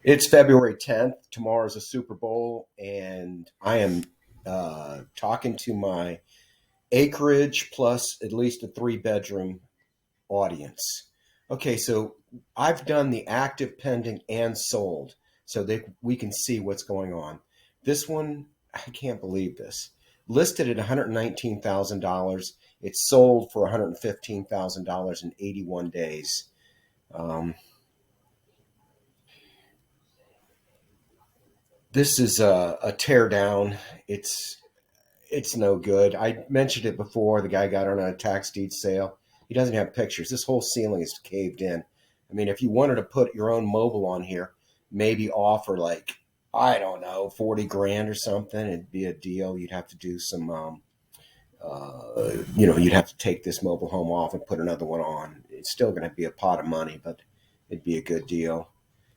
It's February 10th. Tomorrow's a Super Bowl, and I am talking to my Acreage plus at least a three-bedroom audience. Okay, so I've done the active, pending, and sold so that we can see what's going on. This one, I can't believe this. Listed at $119,000. It's sold for $115,000 in 81 days. Um, this is a tear down. It's it's no good. I mentioned it before. The guy got on a tax deed sale. He doesn't have pictures. This whole ceiling is caved in. I mean, if you wanted to put your own mobile on here, maybe offer like, I don't know, 40 grand or something, it'd be a deal. You'd have to do some, you'd have to take this mobile home off and put another one on. It's still going to be a pot of money, but it'd be a good deal.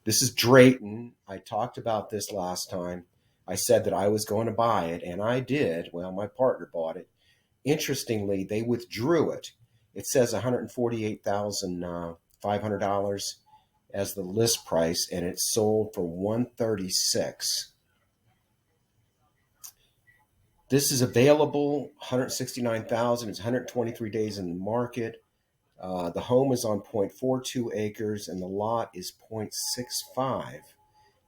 This is Drayton. I talked about this last time. I said that I was going to buy it, and I did. Well, my partner bought it. Interestingly, they withdrew it. It says $148,500 as the list price, and it sold for $136,000. This is available, $169,000. It's 123 days in the market. The home is on 0.42 acres, and the lot is 0.65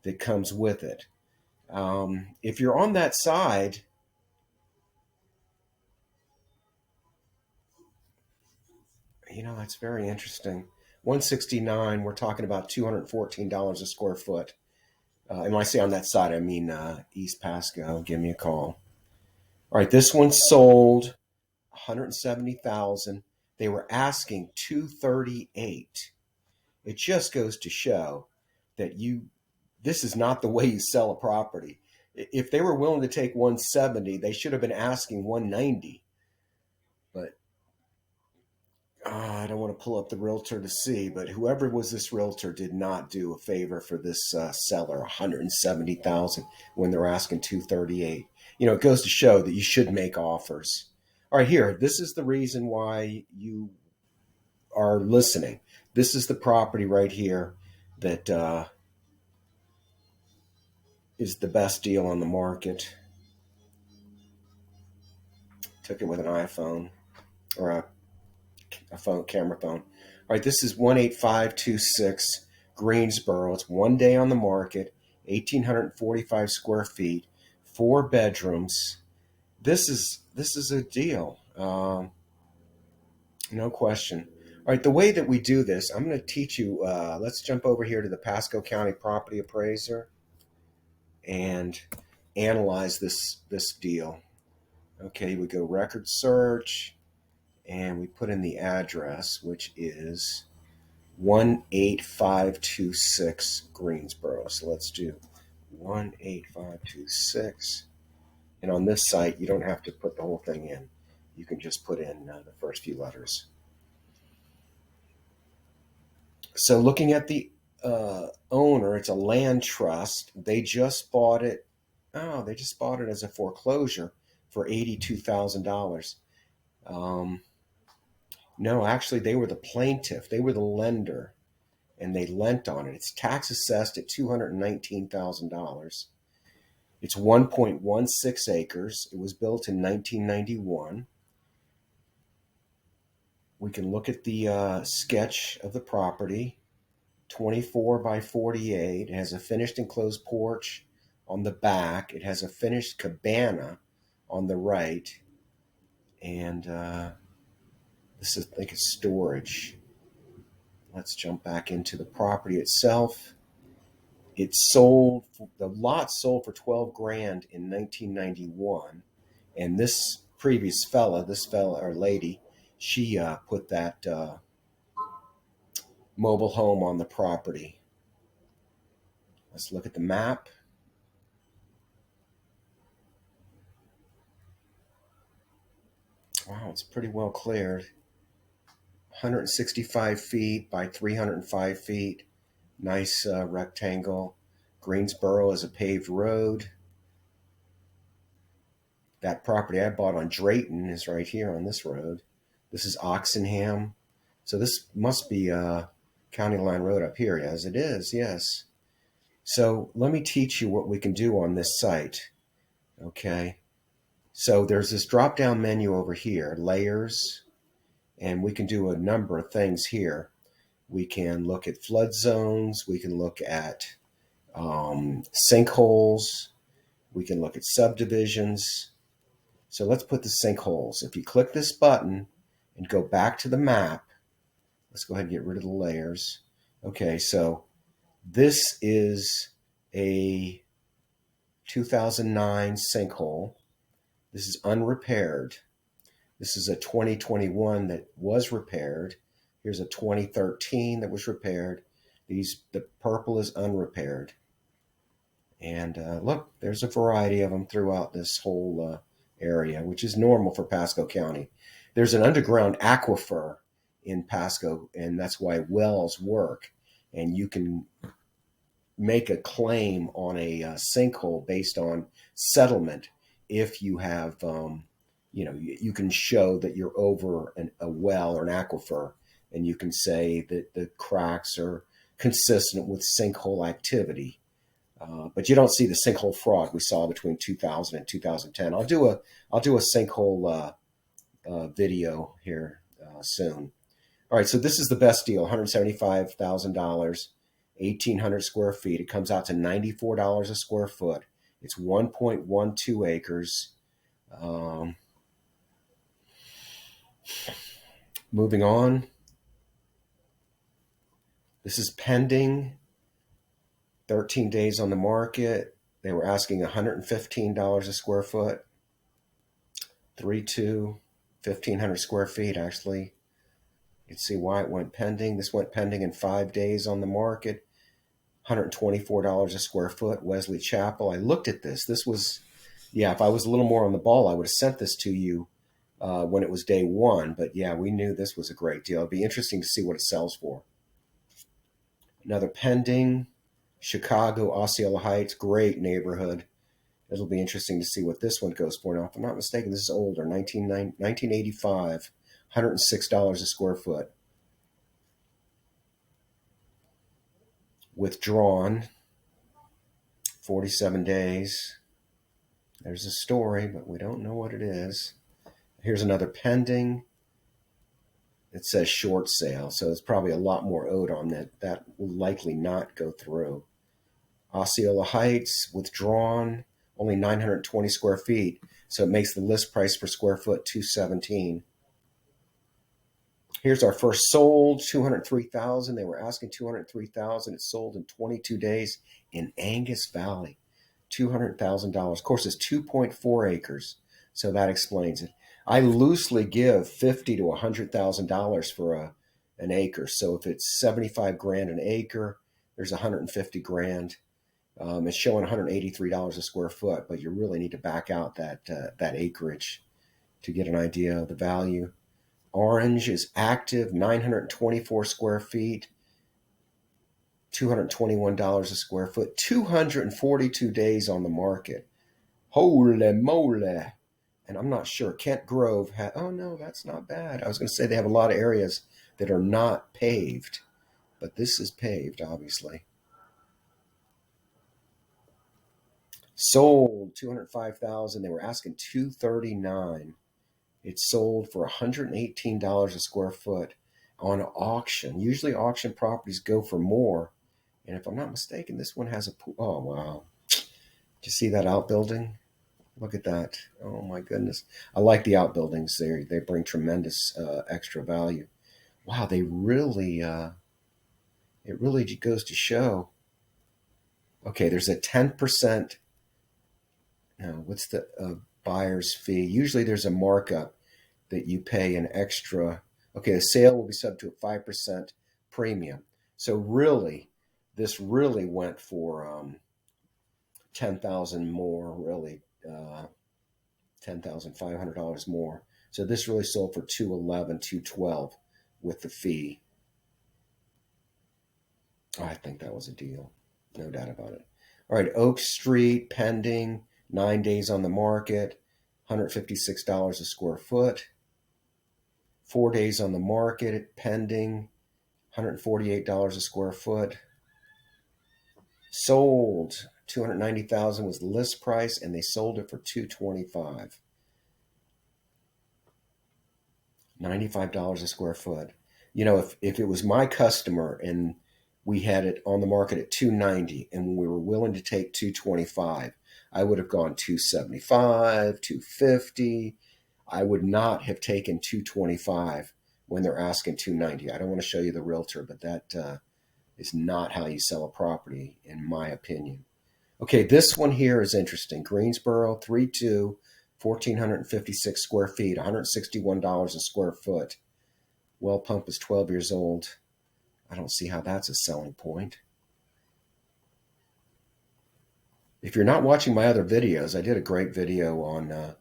that comes with it. If you're on that side, that's very interesting. 169, we're talking about $214 a square foot. And when I say on that side, I mean East Pasco. Give me a call. All right, this one sold 170,000. They were asking 238. It just goes to show that this is not the way you sell a property. If they were willing to take 170, they should have been asking 190. But I don't want to pull up the realtor to see, but whoever was this realtor did not do a favor for this seller. 170,000 when they're asking 238. It goes to show that you should make offers. All right, here. This is the reason why you are listening. This is the property right here that is the best deal on the market. Took it with an iPhone or a phone, camera phone. All right, this is 18526 Greensboro. It's 1 day on the market, 1,845 square feet, 4 bedrooms. This is a deal, no question. All right, the way that we do this, I'm going to teach you. Let's jump over here to the Pasco County Property Appraiser and analyze this deal. Okay, we go record search and we put in the address, which is 18526 Greensboro. So let's do 18526. And on this site, you don't have to put the whole thing in. You can just put in the first few letters. So looking at the owner, it's a land trust. They just bought it. Oh, they just bought it as a foreclosure for $82,000. No, actually, they were the plaintiff. They were the lender, and they lent on it. It's tax assessed at $219,000. It's 1.16 acres. It was built in 1991. We can look at the sketch of the property. 24 by 48. It has a finished enclosed porch on the back. It has a finished cabana on the right. And this is, I think, it's storage. Let's jump back into the property itself. The lot sold for 12 grand in 1991. And this previous fella or lady, she put that mobile home on the property. Let's look at the map. Wow, it's pretty well cleared. 165 feet by 305 feet. Nice rectangle. Greensboro is a paved road. That property I bought on Drayton is right here on this road. This is Oxenham. So this must be County Line Road up here, as it is, yes. So let me teach you what we can do on this site. Okay. So there's this drop down menu over here, layers, and we can do a number of things here. We can look at flood zones. We can look at sinkholes. We can look at subdivisions. So let's put the sinkholes. If you click this button and go back to the map, let's go ahead and get rid of the layers. Okay, so this is a 2009 sinkhole. This is unrepaired. This is a 2021 that was repaired. Here's a 2013 that was repaired. The purple is unrepaired. And look, there's a variety of them throughout this whole area, which is normal for Pasco County. There's an underground aquifer in Pasco, and that's why wells work. And you can make a claim on a sinkhole based on settlement if you have, you can show that you're over a well or an aquifer, and you can say that the cracks are consistent with sinkhole activity. But you don't see the sinkhole fraud we saw between 2000 and 2010. I'll do a sinkhole video here soon. All right, so this is the best deal: $175,000, 1,800 square feet. It comes out to $94 a square foot. It's 1.12 acres. Moving on. This is pending. 13 days on the market. They were asking $115 a square foot. 3.2, 1,500 square feet, actually. You can see why it went pending. This went pending in 5 days on the market. $124 a square foot, Wesley Chapel. I looked at this. This was, if I was a little more on the ball, I would have sent this to you when it was day one. But yeah, we knew this was a great deal. It'd be interesting to see what it sells for. Another pending. Chicago, Osceola Heights, great neighborhood. It'll be interesting to see what this one goes for. Now, if I'm not mistaken, this is older, 1985, $106 a square foot. Withdrawn, 47 days. There's a story, but we don't know what it is. Here's another pending. It says short sale, so it's probably a lot more owed on that. That will likely not go through. Osceola Heights, withdrawn, only 920 square feet, so it makes the list price per square foot $217. Here's our first sold, $203,000. They were asking $203,000. It sold in 22 days in Angus Valley, $200,000. Of course, it's 2.4 acres, so that explains it. I loosely give $50,000 to $100,000 for an acre. So if it's 75 grand an acre, there's 150 grand. It's showing $183 a square foot, but you really need to back out that acreage to get an idea of the value. Orange is active, 924 square feet, $221 a square foot, 242 days on the market. Holy moly. And I'm not sure. Kent Grove oh no, that's not bad. I was going to say they have a lot of areas that are not paved, but this is paved, obviously. Sold $205,000. They were asking $239,000. It sold for $118 a square foot on auction. Usually auction properties go for more. And if I'm not mistaken, this one has a pool. Oh, wow. Did you see that outbuilding? Look at that. Oh, my goodness. I like the outbuildings. They bring tremendous extra value. Wow, they really, it really goes to show. Okay, there's a 10%. What's the buyer's fee? Usually there's a markup that you pay an extra. Okay, the sale will be subject to a 5% premium. So really, this really went for $10,000 more, really $10,500 more. So this really sold for $211,000, $212,000 with the fee. I think that was a deal, no doubt about it. All right, Oak Street pending, 9 days on the market, $156 a square foot. 4 days on the market, pending, $148 a square foot. Sold 290,000 was the list price, and they sold it for 225. $95 a square foot. You know, if it was my customer and we had it on the market at 290 and we were willing to take 225, I would have gone 275, 250. I would not have taken 225 when they're asking 290. I don't want to show you the realtor, but that is not how you sell a property, in my opinion. Okay, this one here is interesting. Greensboro, 3-2, 1,456 square feet, $161 a square foot. Well pump is 12 years old. I don't see how that's a selling point. If you're not watching my other videos, I did a great video on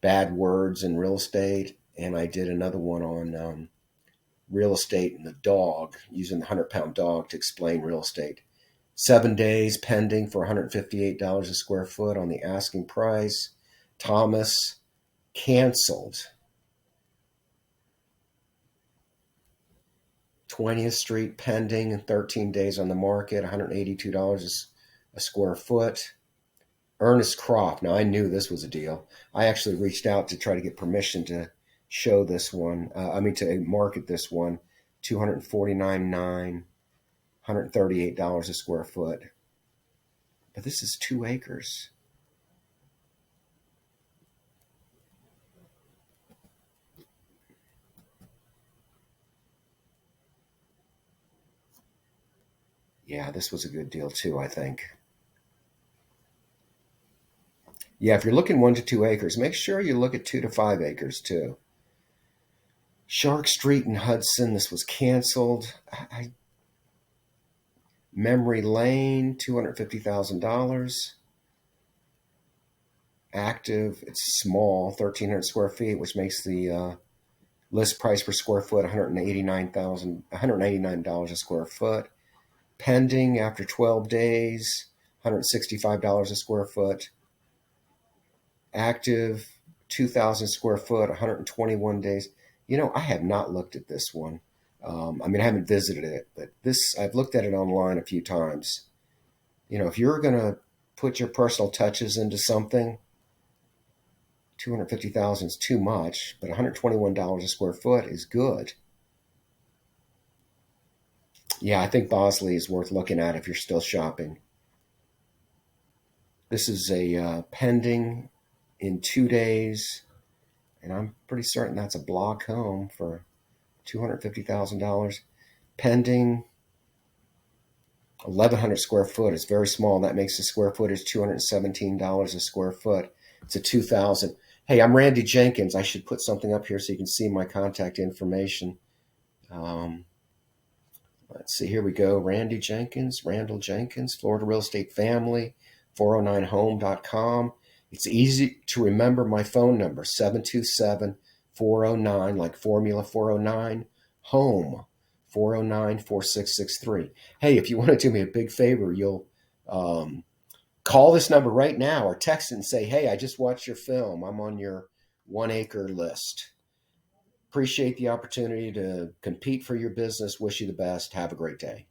bad words in real estate, and I did another one on real estate and the dog, using the 100-pound dog to explain real estate. 7 days pending for $158 a square foot on the asking price. Thomas, canceled. 20th Street pending and 13 days on the market, $182 a square foot. Ernest Croft. Now, I knew this was a deal. I actually reached out to try to get permission to show this one. To market this one. $249,900, $138 a square foot. But this is 2 acres. Yeah, this was a good deal too, I think. Yeah, if you're looking 1 to 2 acres, make sure you look at 2 to 5 acres too. Shark Street in Hudson, this was canceled. Memory Lane, $250,000. Active, it's small, 1,300 square feet, which makes the list price per square foot $189 a square foot. Pending after 12 days, $165 a square foot. Active, 2,000 square foot, 121 days. You know, I have not looked at this one. I haven't visited it, but I've looked at it online a few times. You know, if you're going to put your personal touches into something, 250,000 is too much, but $121 a square foot is good. Yeah, I think Bosley is worth looking at if you're still shopping. This is a pending in 2 days, and I'm pretty certain that's a block home for $250,000. Pending 1,100 square foot. It's very small. That makes the square footage $217 a square foot. It's a 2,000. Hey, I'm Randy Jenkins. I should put something up here so you can see my contact information. Let's see, here we go. Randall Jenkins, Florida Real Estate Family, 409home.com. It's easy to remember my phone number, 727-409, like Formula 409, home, 409-4663. Hey, if you want to do me a big favor, you'll call this number right now or text it and say, hey, I just watched your film. I'm on your 1 acre list. Appreciate the opportunity to compete for your business. Wish you the best. Have a great day.